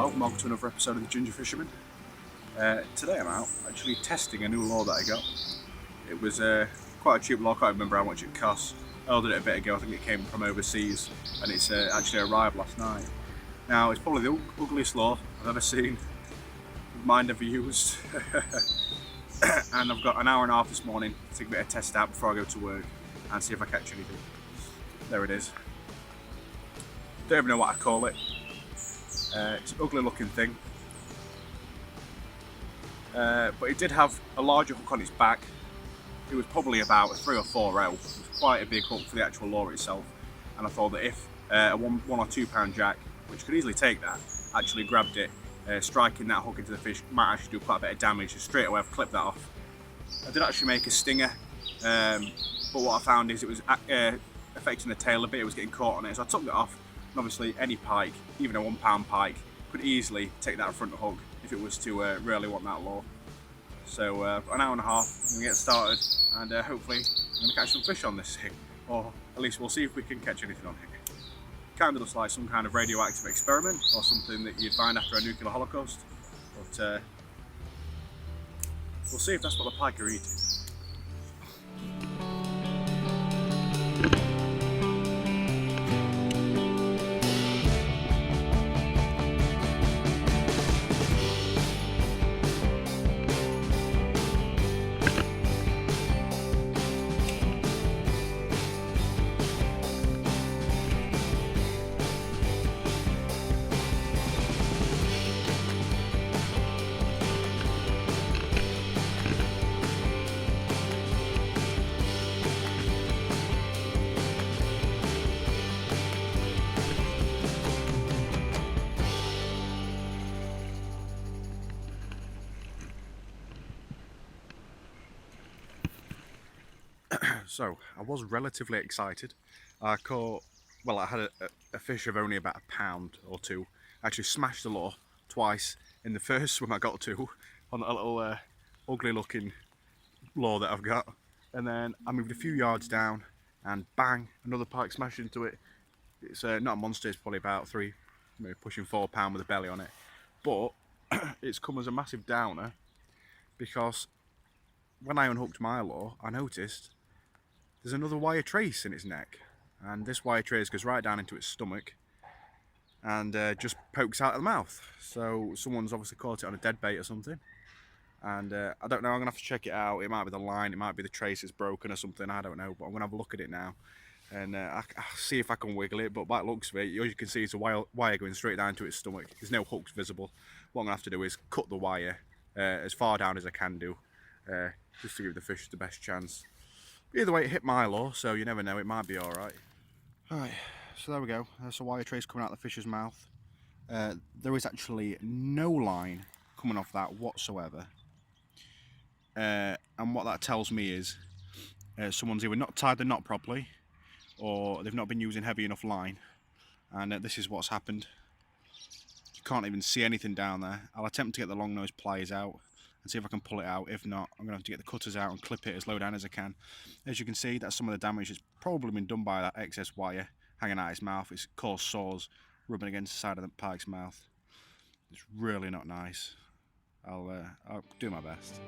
Hello, welcome to another episode of The Ginger Fisherman. Today I'm out actually testing a new lure that I got. It was quite a cheap lure, I can't remember how much it cost. I ordered it a bit ago, I think it came from overseas, and it's actually arrived last night. Now, it's probably the ugliest lure I've ever seen, mine never used. And I've got an hour and a half this morning to take a bit of test out before I go to work and see if I catch anything. There it is. Don't even know what I call it. It's an ugly looking thing, but it did have a larger hook on its back. It was probably about a 3 or 4 out. It was quite a big hook for the actual lure itself, and I thought that if a 1 or 2 pound jack, which could easily take that, actually grabbed it, striking that hook into the fish might actually do quite a bit of damage. So straight away I've clipped that off. I did actually make a stinger, but what I found is it was affecting the tail a bit. It was getting caught on it, so I took it off. And obviously any pike, even a 1 pound pike, could easily take that front hook if it was to really want that lure. So an hour and a half, I'm going to get started, and hopefully I'm going to catch some fish on this thing, or at least we'll see if we can catch anything on it. Kind of looks like some kind of radioactive experiment, or something that you'd find after a nuclear holocaust, but we'll see if that's what the pike are eating. So, I was relatively excited. I caught, well, I had a fish of only about a pound or 2. I actually smashed the lure twice in the first swim I got to on a little ugly looking lure that I've got. And then I moved a few yards down and bang, another pike smashed into it. It's not a monster, it's probably about 3, maybe pushing 4 pound with a belly on it. But it's come as a massive downer because when I unhooked my lure, I noticed there's another wire trace in its neck, and this wire trace goes right down into its stomach and just pokes out of the mouth. So someone's obviously caught it on a dead bait or something, and I don't know, I'm gonna have to check it out. It might be the line, it might be the trace is broken or something, I don't know, but I'm gonna have a look at it now and I'll see if I can wiggle it. But by the looks of it, as you can see, it's a wire going straight down to its stomach. There's no hooks visible. What I'm gonna have to do is cut the wire as far down as I can do, just to give the fish the best chance. Either way, it hit my lure, so you never know, it might be alright. Alright, so there we go. There's a wire trace coming out of the fish's mouth. There is actually no line coming off that whatsoever. And what that tells me is someone's either not tied the knot properly, or they've not been using heavy enough line. And this is what's happened. You can't even see anything down there. I'll attempt to get the long nose pliers out and see if I can pull it out. If not, I'm going to have to get the cutters out and clip it as low down as I can. As you can see, that's some of the damage that's probably been done by that excess wire hanging out its mouth. It's caused sores rubbing against the side of the pike's mouth. It's really not nice. I'll do my best.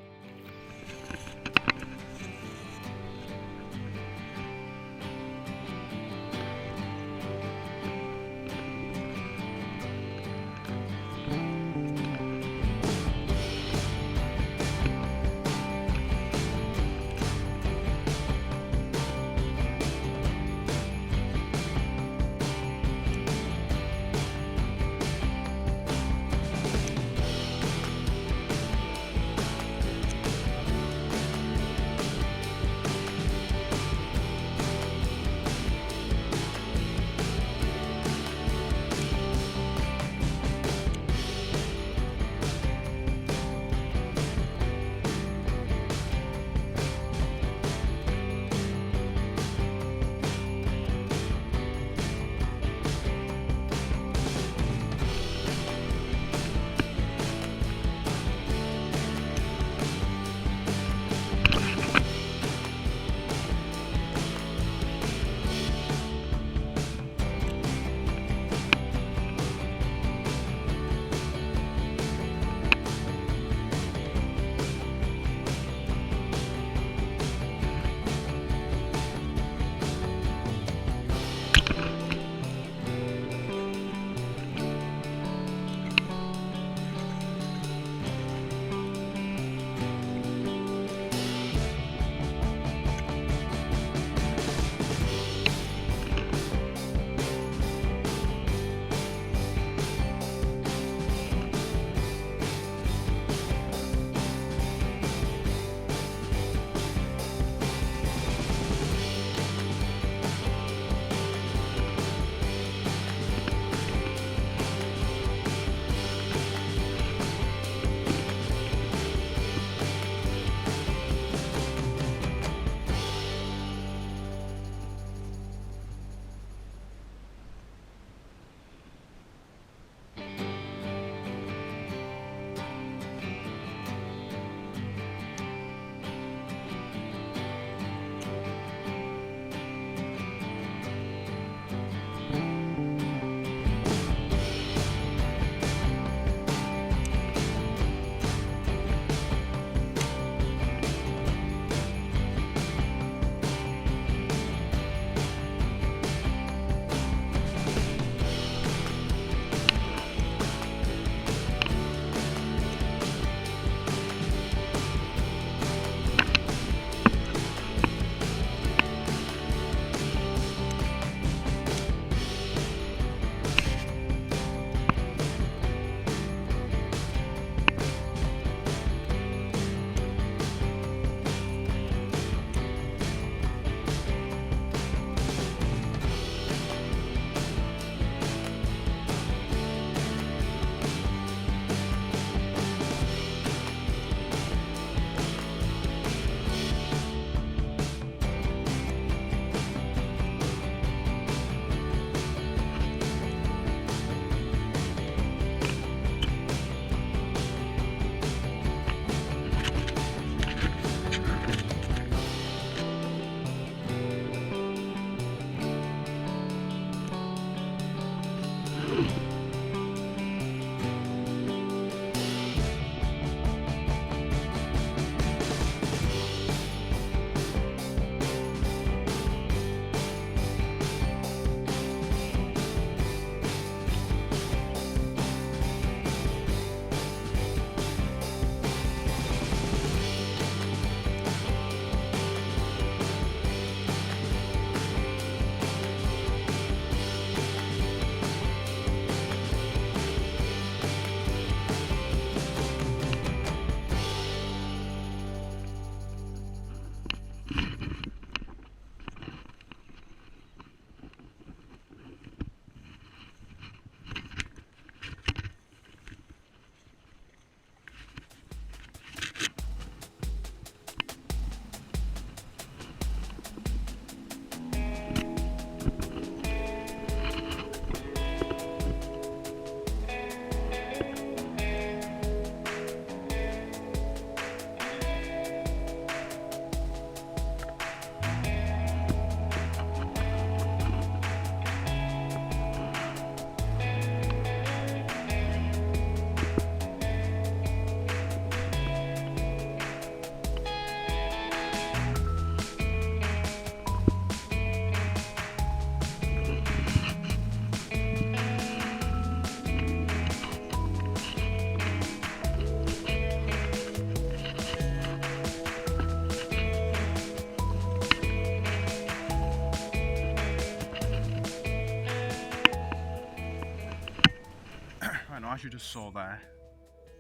as you just saw there,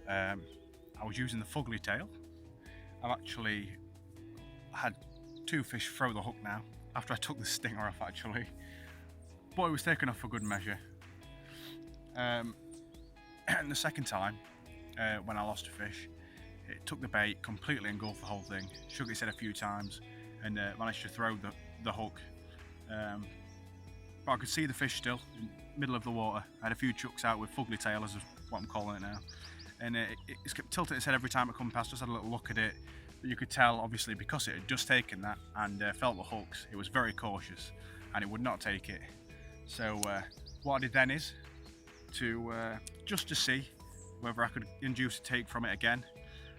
I was using the fugly tail. I've actually had 2 fish throw the hook now, after I took the stinger off actually, but it was taken off for good measure. And the second time, when I lost a fish, it took the bait, completely engulfed the whole thing, shook its head a few times, and managed to throw the hook. But I could see the fish still in the middle of the water. I had a few chucks out with fugly tail, as what I'm calling it now, and it's kept tilting its head every time it come past. Just had a little look at it, but you could tell, obviously, because it had just taken that and felt the hooks, it was very cautious and it would not take it. So what I did then is just to see whether I could induce a take from it again,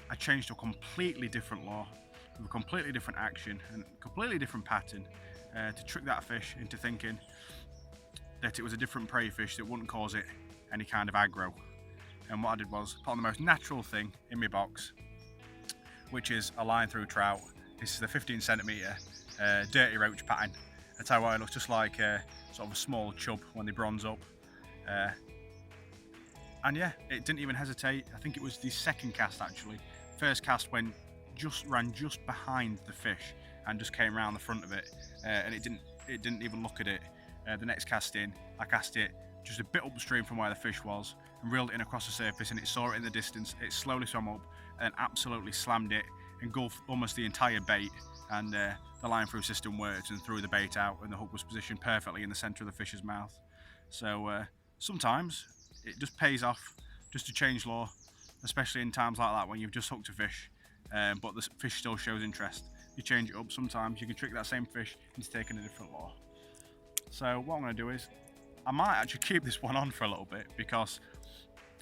I changed to a completely different lure with a completely different action and completely different pattern to trick that fish into thinking that it was a different prey fish that wouldn't cause it any kind of aggro. And what I did was put on the most natural thing in my box, which is a line through trout. This is the 15cm dirty roach pattern. I tell you what, it looks just like sort of a small chub when they bronze up. And yeah, it didn't even hesitate. I think it was the second cast actually. First cast ran just behind the fish and just came around the front of it, and it didn't even look at it. The next cast in, I cast it just a bit upstream from where the fish was and reeled it in across the surface, and it saw it in the distance. It slowly swam up and absolutely slammed it, engulfed almost the entire bait, and the line through system worked and threw the bait out, and the hook was positioned perfectly in the centre of the fish's mouth. So sometimes it just pays off just to change lure, especially in times like that when you've just hooked a fish, but the fish still shows interest. You change it up. Sometimes you can trick that same fish into taking a different lure. So what I'm going to do is, I might actually keep this one on for a little bit because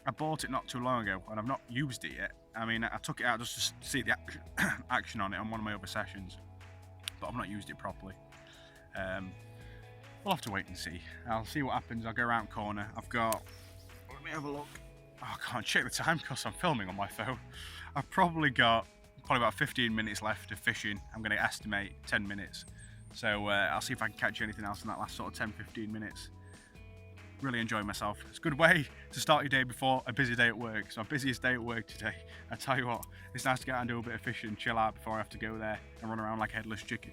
I bought it not too long ago and I've not used it yet. I mean, I took it out just to see the action on it on one of my other sessions, but I've not used it properly. We'll have to wait and see. I'll see what happens. I'll go around the corner. I've got, let me have a look. Oh, I can't check the time because I'm filming on my phone. I've probably got about 15 minutes left of fishing. I'm going to estimate 10 minutes. So I'll see if I can catch anything else in that last sort of 10-15 minutes. Really enjoying myself. It's a good way to start your day before a busy day at work. It's my busiest day at work today. I tell you what, it's nice to get out and do a bit of fishing, chill out before I have to go there and run around like a headless chicken.